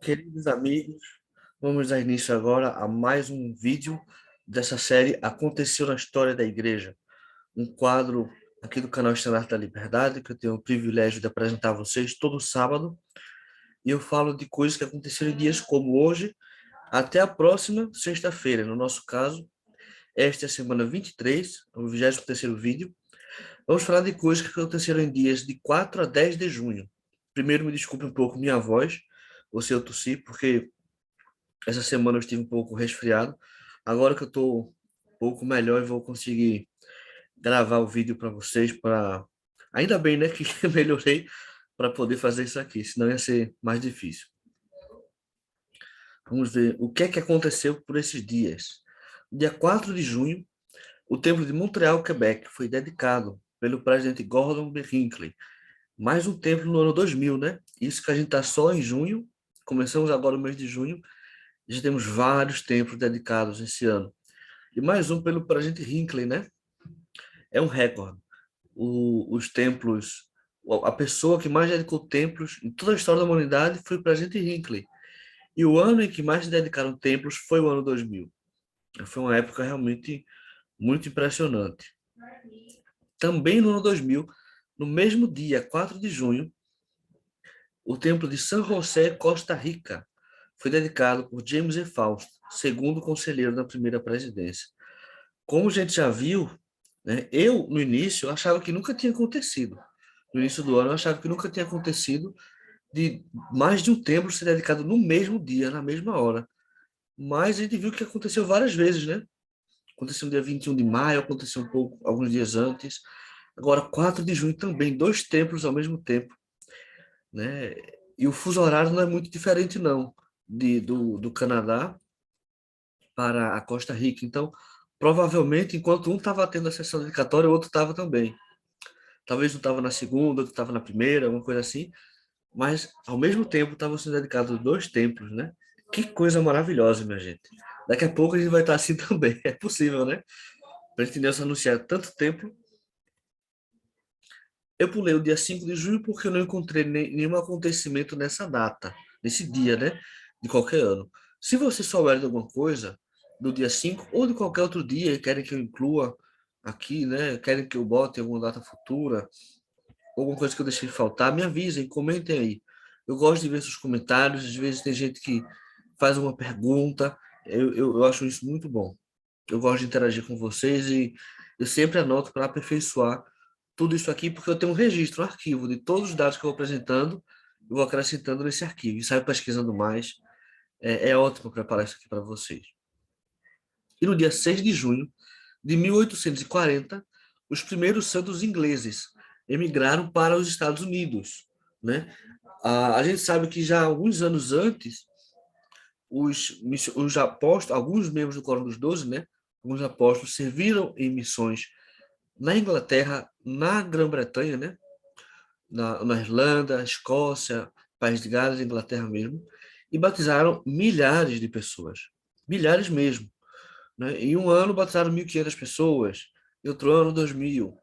Queridos amigos, vamos dar início agora a mais um vídeo dessa série Aconteceu na História da Igreja, um quadro aqui do canal Estandarte da Liberdade, que eu tenho o privilégio de apresentar a vocês todo sábado, e eu falo de coisas que aconteceram em dias como hoje, até a próxima sexta-feira. No nosso caso, esta é a semana 23, o 23º vídeo. Vamos falar de coisas que aconteceram em dias de 4 a 10 de junho. Primeiro, me desculpe um pouco minha voz, ou se eu tossi, porque essa semana eu estive um pouco resfriado. Agora que eu estou um pouco melhor, eu vou conseguir gravar o vídeo para vocês. Ainda bem, né, que melhorei para poder fazer isso aqui, senão ia ser mais difícil. Vamos ver o que é que aconteceu por esses dias. Dia 4 de junho, o Templo de Montreal, Quebec, foi dedicado pelo presidente Gordon B. Hinckley. Mais um templo no ano 2000, né? Isso que a gente está só em junho. Começamos agora o mês de junho. Já temos vários templos dedicados esse ano. E mais um pelo presidente Hinckley, né? É um recorde. Os templos, a pessoa que mais dedicou templos em toda a história da humanidade foi o presidente Hinckley. E o ano em que mais se dedicaram templos foi o ano 2000. Foi uma época realmente muito impressionante. Também no ano 2000, no mesmo dia, 4 de junho, o templo de San José, Costa Rica, foi dedicado por James E. Fausto, segundo conselheiro da primeira presidência. Como a gente já viu, né, eu, no início, achava que nunca tinha acontecido. No início do ano, eu achava que nunca tinha acontecido de mais de um templo ser dedicado no mesmo dia, na mesma hora. Mas a gente viu que aconteceu várias vezes, né? Aconteceu no dia 21 de maio, aconteceu um pouco, alguns dias antes. Agora, 4 de junho também, dois templos ao mesmo tempo, né? E o fuso horário não é muito diferente, não, do Canadá para a Costa Rica. Então, provavelmente, enquanto um estava tendo a sessão dedicatória, o outro estava também. Talvez um estava na segunda, outro estava na primeira, alguma coisa assim, mas ao mesmo tempo estavam sendo dedicados dois templos, né? Que coisa maravilhosa, minha gente. Daqui a pouco a gente vai estar assim também. É possível, né? Para a gente Deus anunciar tanto templo. Eu pulei o dia 5 de junho porque eu não encontrei nenhum acontecimento nessa data, nesse dia, né? De qualquer ano. Se você souber de alguma coisa do dia 5 ou de qualquer outro dia e querem que eu inclua aqui, né? Querem que eu bote alguma data futura, alguma coisa que eu deixei de faltar, me avisem, comentem aí. Eu gosto de ver seus comentários, às vezes tem gente que faz uma pergunta, eu acho isso muito bom. Eu gosto de interagir com vocês e eu sempre anoto para aperfeiçoar tudo isso aqui, porque eu tenho um registro, um arquivo de todos os dados que eu vou apresentando, eu vou acrescentando nesse arquivo e saio pesquisando mais. É ótimo preparar isso aqui para vocês. E no dia 6 de junho de 1840, os primeiros santos ingleses emigraram para os Estados Unidos, né? A gente sabe que já alguns anos antes, os apóstolos, alguns membros do Coro dos Doze, né? Alguns apóstolos serviram em missões na Inglaterra, na Grã-Bretanha, né? Na Irlanda, Escócia, País de Gales, Inglaterra mesmo, e batizaram milhares de pessoas. Milhares mesmo, né? Em um ano batizaram 1.500 pessoas, em outro ano 2.000.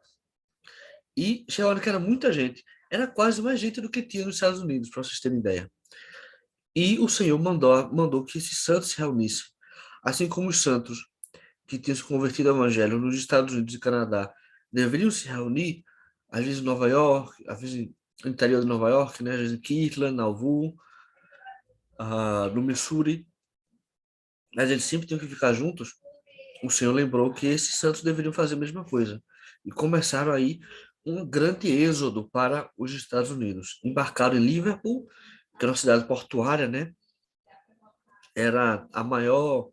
E chegou que era muita gente. Era quase mais gente do que tinha nos Estados Unidos, para vocês terem ideia. E o Senhor mandou que esses santos se reunissem. Assim como os santos que tinham se convertido ao Evangelho nos Estados Unidos e Canadá deveriam se reunir, às vezes em Nova York, às vezes no interior de Nova York, né? Às vezes em Kirtland, Nauvoo, no Missouri, mas eles sempre tinham que ficar juntos. O Senhor lembrou que esses santos deveriam fazer a mesma coisa. E começaram aí um grande êxodo para os Estados Unidos. Embarcaram em Liverpool, que é uma cidade portuária, né? Era a maior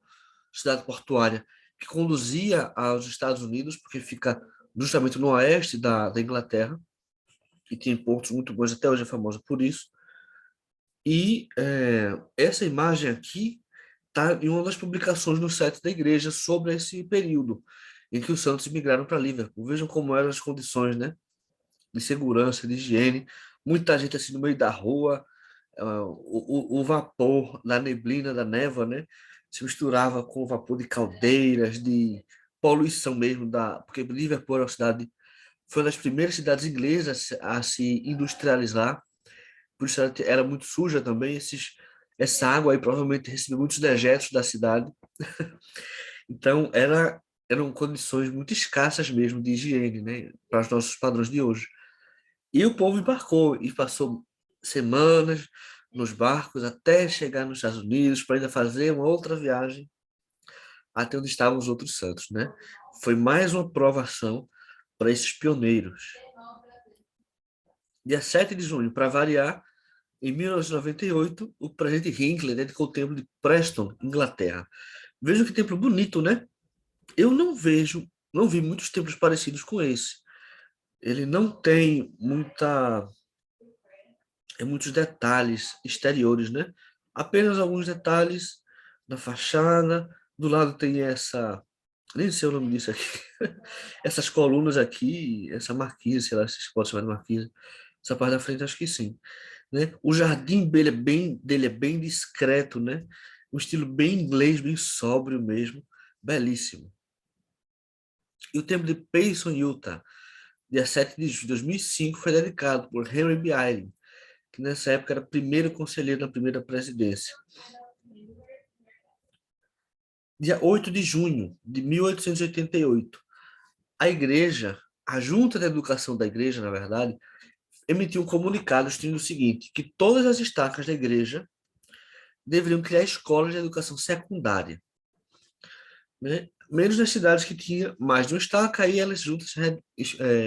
cidade portuária que conduzia aos Estados Unidos, porque fica justamente no oeste da Inglaterra, e tem portos muito bons, até hoje é famosa por isso. E essa imagem aqui está em uma das publicações no site da igreja sobre esse período em que os santos migraram para Liverpool. Vejam como eram as condições, né? De segurança, de higiene. Muita gente assim no meio da rua, o vapor da neblina, da névoa, né? Se misturava com o vapor de caldeiras, de poluição mesmo, porque Liverpool era uma cidade, foi uma das primeiras cidades inglesas a se industrializar, por isso ela era muito suja também, esses Essa água aí provavelmente recebeu muitos dejetos da cidade. Então, eram condições muito escassas mesmo de higiene, né, para os nossos padrões de hoje. E o povo embarcou e passou semanas nos barcos até chegar nos Estados Unidos para ainda fazer uma outra viagem até onde estavam os outros santos, né? Foi mais uma provação para esses pioneiros. Dia 7 de junho, para variar, em 1998, o presidente Hinckley dedicou o templo de Preston, Inglaterra. Veja que templo bonito, né? Eu não vi muitos templos parecidos com esse. Ele não tem muitos detalhes exteriores, né? Apenas alguns detalhes na fachada. Do lado tem nem sei o nome disso aqui, essas colunas aqui, essa marquise, sei lá se pode chamar de marquise. Essa parte da frente acho que sim, né? O jardim dele é bem discreto, né? Um estilo bem inglês, bem sóbrio mesmo, belíssimo. E o templo de Payson, Utah, dia 7 de julho de 2005, foi dedicado por Henry B. Eyring, que nessa época era primeiro conselheiro na primeira presidência. Dia 8 de junho de 1888, a igreja, a Junta de Educação da Igreja, na verdade, emitiu um comunicado dizendo o seguinte, que todas as estacas da igreja deveriam criar escolas de educação secundária, né? Menos nas cidades que tinha mais de uma estaca, aí elas juntas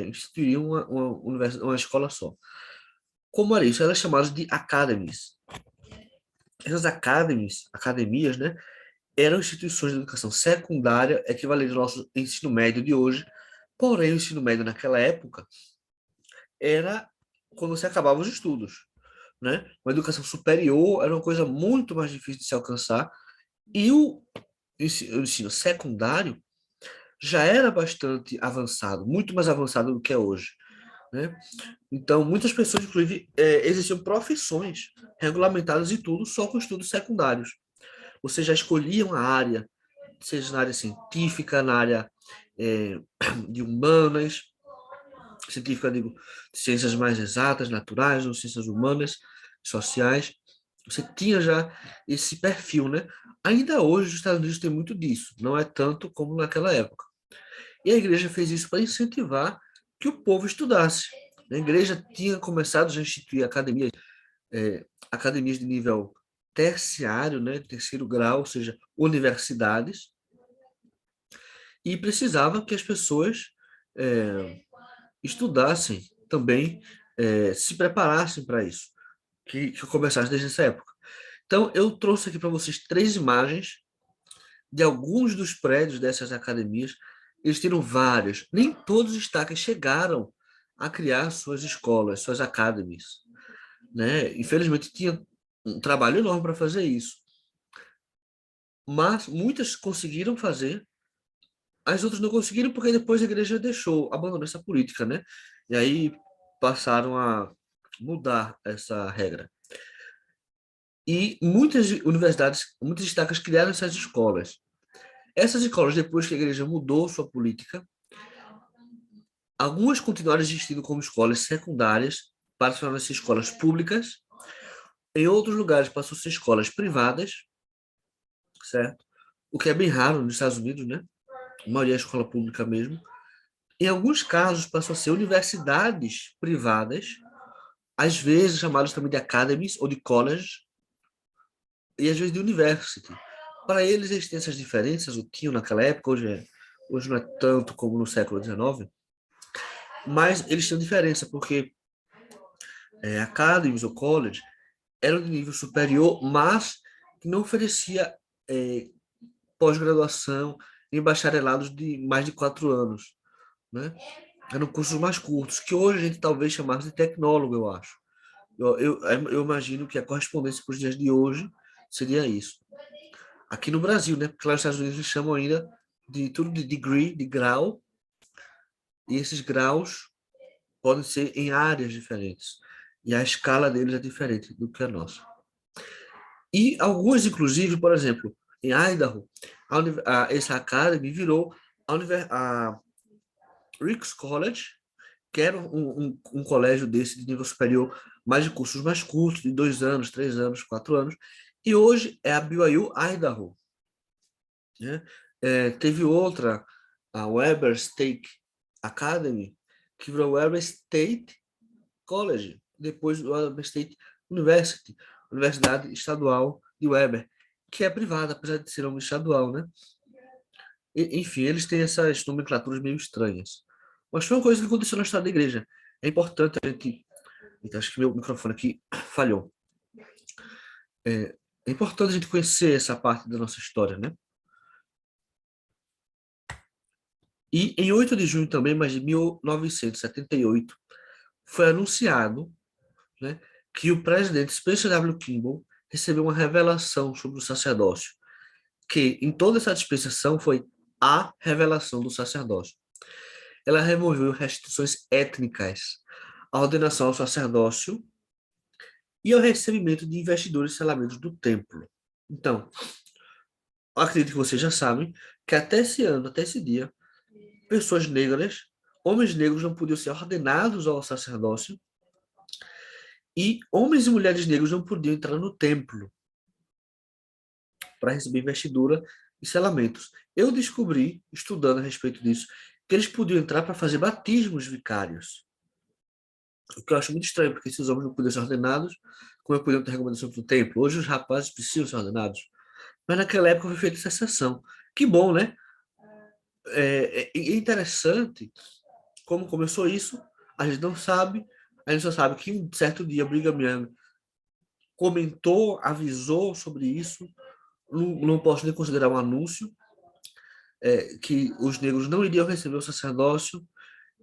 instituiriam uma escola só. Como era isso? Elas chamadas de academies. Essas academias, né, eram instituições de educação secundária equivalentes ao nosso ensino médio de hoje, porém o ensino médio naquela época era quando você acabava os estudos, né? Uma educação superior era uma coisa muito mais difícil de se alcançar e o ensino secundário já era bastante avançado, muito mais avançado do que é hoje, né? Então, muitas pessoas, inclusive, existiam profissões regulamentadas e tudo só com estudos secundários. Você já escolhiam a área, seja na área científica, na área é, de humanas, científica, digo, ciências mais exatas, naturais, ou ciências humanas, sociais. Você tinha já esse perfil, né? Ainda hoje os Estados Unidos têm muito disso, não é tanto como naquela época. E a igreja fez isso para incentivar que o povo estudasse. A igreja tinha começado a instituir academias de nível terciário, né, terceiro grau, ou seja, universidades, e precisava que as pessoas é, estudassem também, se preparassem para isso, que começasse desde essa época. Então, eu trouxe aqui para vocês três imagens de alguns dos prédios dessas academias. Eles tiram vários, nem todos os destaques chegaram a criar suas escolas, suas academies, né? Infelizmente, tinha um trabalho enorme para fazer isso. Mas muitas conseguiram fazer, as outras não conseguiram porque depois a igreja abandonou essa política, né? E aí passaram a mudar essa regra. E muitas universidades, muitas estacas criaram essas escolas. Essas escolas, depois que a igreja mudou sua política, algumas continuaram existindo como escolas secundárias, passaram a ser escolas públicas. Em outros lugares passou a ser escolas privadas, certo? O que é bem raro nos Estados Unidos, né? A maioria é escola pública mesmo. Em alguns casos passou a ser universidades privadas, às vezes chamadas também de academies ou de colleges, e às vezes de university. Para eles têm essas diferenças, o tinham naquela época, hoje não é tanto como no século XIX, mas eles têm diferença, porque academies ou college eram de nível superior, mas que não oferecia é, pós-graduação em bacharelados de mais de 4 anos, né? Eram cursos mais curtos, que hoje a gente talvez chamasse de tecnólogo, eu acho. Eu imagino que a correspondência para os dias de hoje seria isso. Aqui no Brasil, né? Porque lá nos Estados Unidos eles chamam ainda de tudo de degree, de grau, e esses graus podem ser em áreas diferentes. E a escala deles é diferente do que a nossa. E alguns, inclusive, por exemplo, em Idaho, essa Academy virou a Ricks College, que era um colégio desse de nível superior, mas de cursos mais curtos, de 2 anos, 3 anos, 4 anos, E hoje é a BYU Idaho, né? Teve outra, a Weber State Academy, que virou Weber State College, depois do Weber State University, Universidade Estadual de Weber, que é privada, apesar de ser uma estadual, né? Enfim, eles têm essas nomenclaturas meio estranhas. Mas foi uma coisa que aconteceu na história da igreja. É importante a gente. Então, acho que meu microfone aqui falhou. É importante a gente conhecer essa parte da nossa história, né? E em 8 de junho também, mas de 1978, foi anunciado, né, que o presidente Spencer W. Kimball recebeu uma revelação sobre o sacerdócio, que em toda essa dispensação foi a revelação do sacerdócio. Ela removeu restrições étnicas, a ordenação ao sacerdócio e ao recebimento de investidores e selamentos do templo. Então, acredito que vocês já sabem que até esse ano, até esse dia, pessoas negras, homens negros não podiam ser ordenados ao sacerdócio e homens e mulheres negros não podiam entrar no templo para receber investidura e selamentos. Eu descobri, estudando a respeito disso, que eles podiam entrar para fazer batismos vicários. O que eu acho muito estranho, porque esses homens não podiam ser ordenados, como eu podia ter recomendação para o templo. Hoje os rapazes precisam ser ordenados. Mas naquela época foi feita essa exceção. Que bom, né? É interessante como começou isso. A gente não sabe. A gente só sabe que um certo dia Brigham Young comentou, avisou sobre isso. Não posso nem considerar um anúncio. Que os negros não iriam receber o sacerdócio.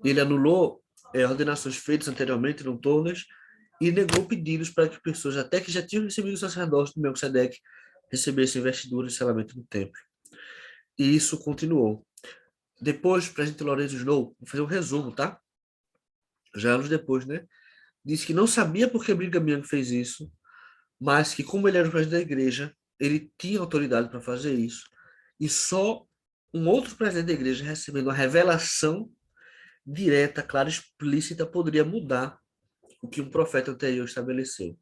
Ele anulou ordenações feitas anteriormente no Tornes e negou pedidos para que pessoas, até que já tinham recebido o sacerdócio do Melquisedeque, recebessem investidura e selamento no templo. E isso continuou. Depois, o presidente Lorenzo Snow, vou fazer um resumo, tá? Já anos depois, né? Disse que não sabia por que Brigham Young fez isso, mas que, como ele era o presidente da igreja, ele tinha autoridade para fazer isso. E só um outro presidente da igreja recebendo uma revelação direta, clara, explícita, poderia mudar o que um profeta anterior estabeleceu.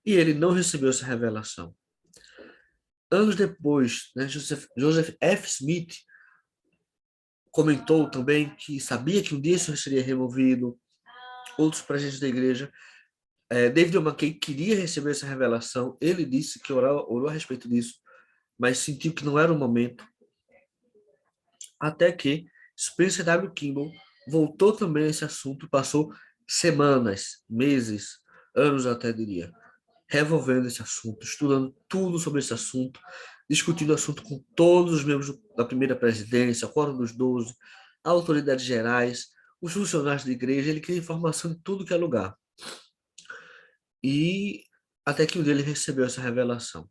E ele não recebeu essa revelação. Anos depois, né, Joseph F. Smith comentou também que sabia que um dia isso seria removido. Outros presidentes da igreja, David McKay queria receber essa revelação. Ele disse que orou a respeito disso, mas sentiu que não era o momento. Até que Spencer W. Kimball voltou também a esse assunto, passou semanas, meses, anos até diria, revolvendo esse assunto, estudando tudo sobre esse assunto, discutindo o assunto com todos os membros da primeira presidência, o Quórum dos 12, autoridades gerais, os funcionários da igreja. Ele queria informação de tudo que é lugar. E até que um dia ele recebeu essa revelação.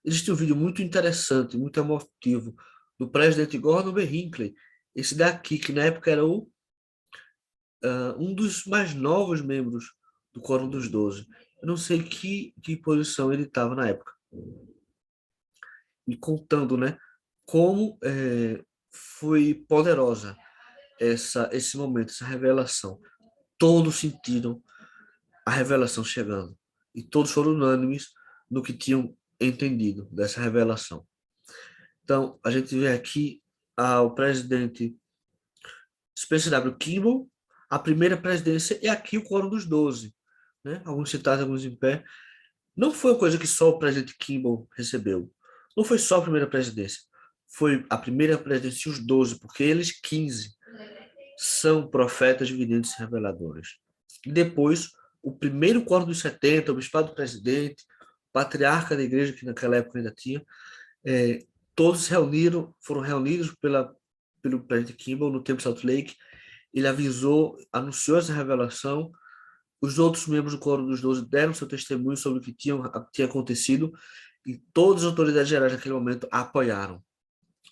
Existe um vídeo muito interessante, muito emotivo, do presidente Gordon B. Hinckley, esse daqui, que na época era um dos mais novos membros do Quórum dos 12. Eu não sei que posição ele estava na época. E contando, né, como foi poderosa esse momento, essa revelação. Todos sentiram a revelação chegando. E todos foram unânimes no que tinham entendido dessa revelação. Então, a gente vê aqui o presidente Spencer W. Kimball, a primeira presidência, e aqui o Quórum dos 12. Né? Alguns citados, alguns em pé. Não foi uma coisa que só o presidente Kimball recebeu. Não foi só a primeira presidência. Foi a primeira presidência e os 12, porque eles, 15, são profetas, videntes e reveladores. E depois, o primeiro Quórum dos 70, o bispado do presidente, patriarca da igreja, que naquela época ainda tinha, todos se reuniram, foram reunidos pelo presidente Kimball no Templo Salt Lake. Ele avisou, anunciou essa revelação. Os outros membros do Quórum dos 12 deram seu testemunho sobre o que tinha acontecido e todas as autoridades gerais naquele momento apoiaram.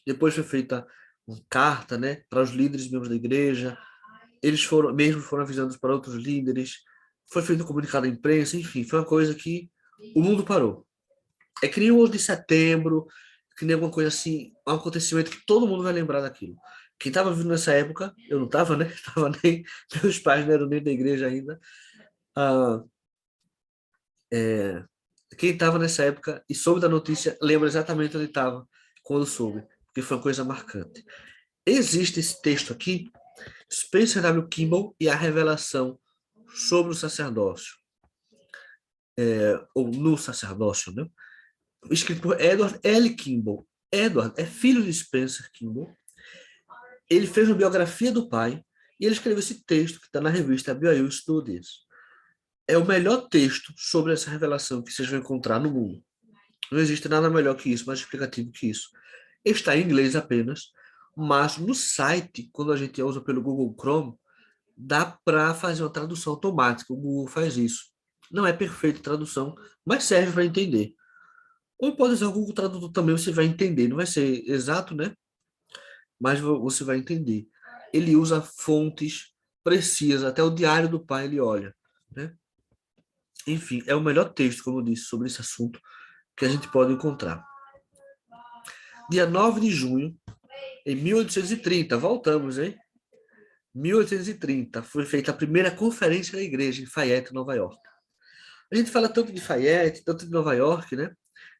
Depois foi feita uma carta, né, para os líderes membros da igreja. Eles foram avisando para outros líderes. Foi feito um comunicado à imprensa. Enfim, foi uma coisa que o mundo parou. É que nem o 11 de setembro, que nem alguma coisa assim, um acontecimento que todo mundo vai lembrar daquilo. Quem estava vivendo nessa época, eu não estava, né? Tava nem, meus pais não eram nem da igreja ainda. Ah, Quem estava nessa época e soube da notícia lembra exatamente onde estava quando soube, porque foi uma coisa marcante. Existe esse texto aqui, Spencer W. Kimball e a revelação sobre o sacerdócio, ou no sacerdócio, né? Escrito por Edward L. Kimball. Edward é filho de Spencer Kimball. Ele fez uma biografia do pai e ele escreveu esse texto que está na revista BYU Studies. É o melhor texto sobre essa revelação que vocês vão encontrar no mundo. Não existe nada melhor que isso, mais explicativo que isso. Está em inglês apenas, mas no site, quando a gente usa pelo Google Chrome, dá para fazer uma tradução automática. O Google faz isso. Não é perfeita a tradução, mas serve para entender. Ou pode usar o Google Tradutor também, você vai entender. Não vai ser exato, né? Mas você vai entender. Ele usa fontes precisas, até o diário do pai ele olha, né? Enfim, é o melhor texto, como eu disse, sobre esse assunto que a gente pode encontrar. Dia 9 de junho, em 1830, voltamos, hein? 1830, foi feita a primeira conferência da igreja em Fayette, Nova York. A gente fala tanto de Fayette, tanto de Nova York, né?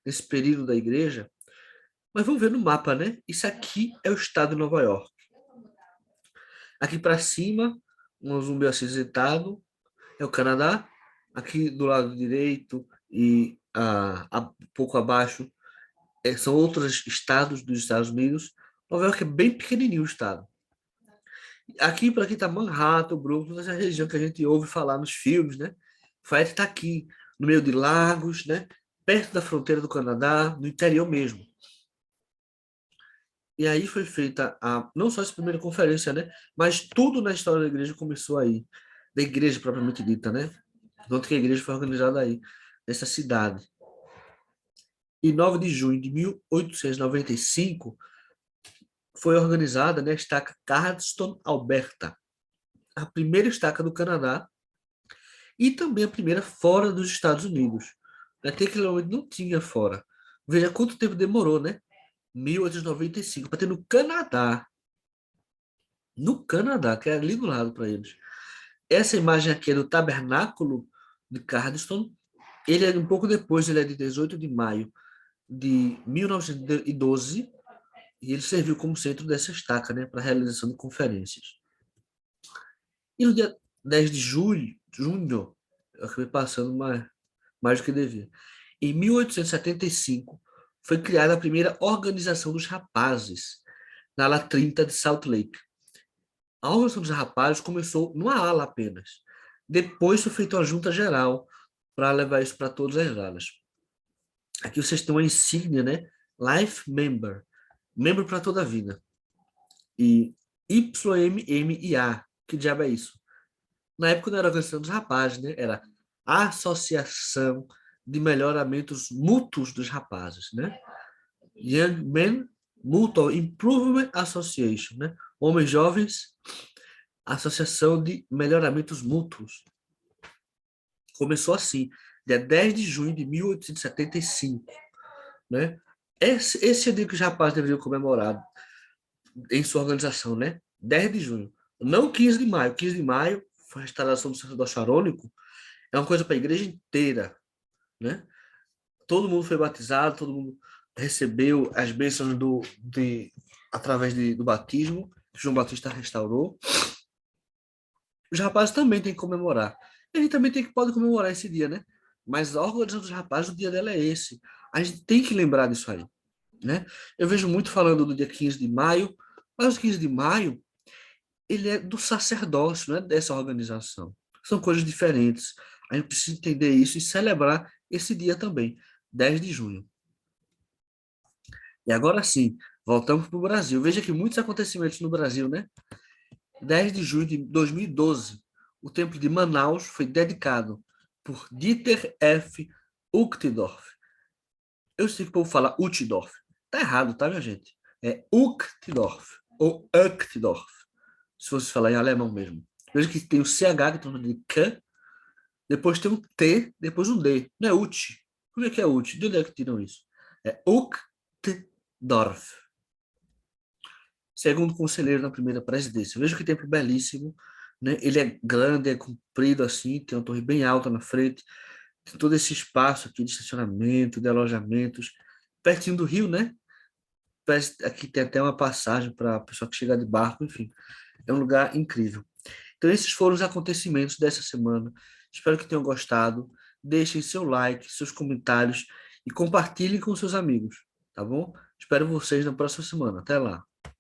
Nesse período da igreja, mas vamos ver no mapa, né? Isso aqui é o estado de Nova York. Aqui para cima, um zumbi acinzentado, é o Canadá. Aqui do lado direito e pouco abaixo são outros estados dos Estados Unidos. Nova York é bem pequenininho o estado. Aqui para aqui está Manhattan, Brooklyn, essa região que a gente ouve falar nos filmes, né? Fayette está aqui, no meio de lagos, né? Perto da fronteira do Canadá, no interior mesmo. E aí foi feita não só essa primeira conferência, né? Mas tudo na história da igreja começou aí. Da igreja propriamente dita, né? Tanto que a igreja foi organizada aí, nessa cidade. Em 9 de junho de 1895, foi organizada, né, a estaca Cardston, Alberta, a primeira estaca do Canadá e também a primeira fora dos Estados Unidos. Até aquele momento não tinha fora. Veja quanto tempo demorou, né? 1895, para ter no Canadá. No Canadá, que é ali do lado para eles. Essa imagem aqui é do tabernáculo de Cardston. Ele é um pouco depois, ele é de 18 de maio de 1912, e ele serviu como centro dessa estaca, né, para a realização de conferências. E no dia 10 de junho, eu acabei passando mais do que devia. Em 1875, foi criada a primeira organização dos rapazes, na ala 30 de Salt Lake. A organização dos rapazes começou numa ala apenas. Depois foi feita uma junta geral para levar isso para todas as alas. Aqui vocês têm uma insígnia, né? Life Member. Membro para toda a vida. E YMMIA. Que diabo é isso? Na época não era organização dos rapazes, né? Era Associação de Melhoramentos Mútuos dos Rapazes, né? Young Men Mutual Improvement Association, né? Homens Jovens, Associação de Melhoramentos Mútuos. Começou assim, dia 10 de junho de 1875, né? Esse é o dia que os rapazes deveriam comemorar em sua organização, né? 10 de junho. Não 15 de maio. 15 de maio foi a instalação do sacerdócio arônico. É uma coisa para a igreja inteira, né? Todo mundo foi batizado, todo mundo recebeu as bênçãos através do batismo, que João Batista restaurou. Os rapazes também têm que comemorar. A gente também pode comemorar esse dia, né? Mas a organização dos rapazes, o dia dela é esse. A gente tem que lembrar disso aí, né? Eu vejo muito falando do dia 15 de maio, mas o 15 de maio, ele é do sacerdócio, não é dessa organização. São coisas diferentes. A gente precisa entender isso e celebrar esse dia também, 10 de junho. E agora sim, voltamos para o Brasil. Veja que muitos acontecimentos no Brasil, né? 10 de junho de 2012, o Templo de Manaus foi dedicado por Dieter F. Uchtdorf. Eu sei que o povo fala Uchtdorf. Tá errado, tá, minha gente? É Uchtdorf, ou Uchtdorf, se você falar em alemão mesmo. Veja que tem o CH, que torna de K, depois tem um T, depois um D. Não é Ucht. Como é que é Ucht? De onde é que tiram isso? É Uchtdorf. Segundo conselheiro na primeira presidência. Veja que templo belíssimo, né? Ele é grande, é comprido assim, tem uma torre bem alta na frente. Tem todo esse espaço aqui de estacionamento, de alojamentos, pertinho do rio, né? Aqui tem até uma passagem para a pessoa que chega de barco, enfim. É um lugar incrível. Então, esses foram os acontecimentos dessa semana. Espero que tenham gostado. Deixem seu like, seus comentários e compartilhem com seus amigos, tá bom? Espero vocês na próxima semana. Até lá.